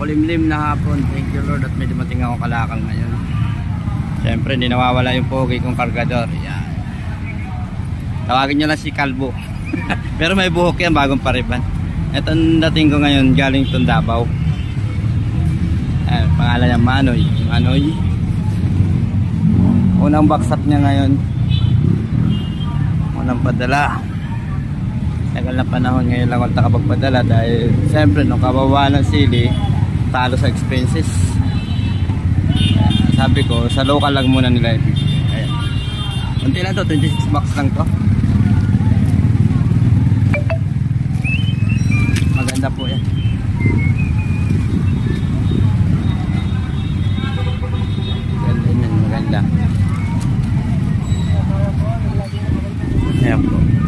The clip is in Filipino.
makulimlim na hapon. Thank you Lord at may dumating ako Kalakal ngayon. Siyempre hindi nawawala yung pogi kong kargador. Yan. Tawagin nyo lang si Kalbo. Pero may buhok yan, bagong pariban. Ito ang dating ko ngayon galing itong Davao. Pangalan niya Manoy. Manoy. Unang backsap niya ngayon. Unang padala. Tagal na panahon ngayon lang ako nakapagpadala dahil siyempre nung kababa ng sili talo sa expenses. Sabi ko sa local lang muna nila ibigay. Ayan. Kunti lang to, 26 bucks lang to. Maganda po yan. Maganda yan, maganda. Ayan po.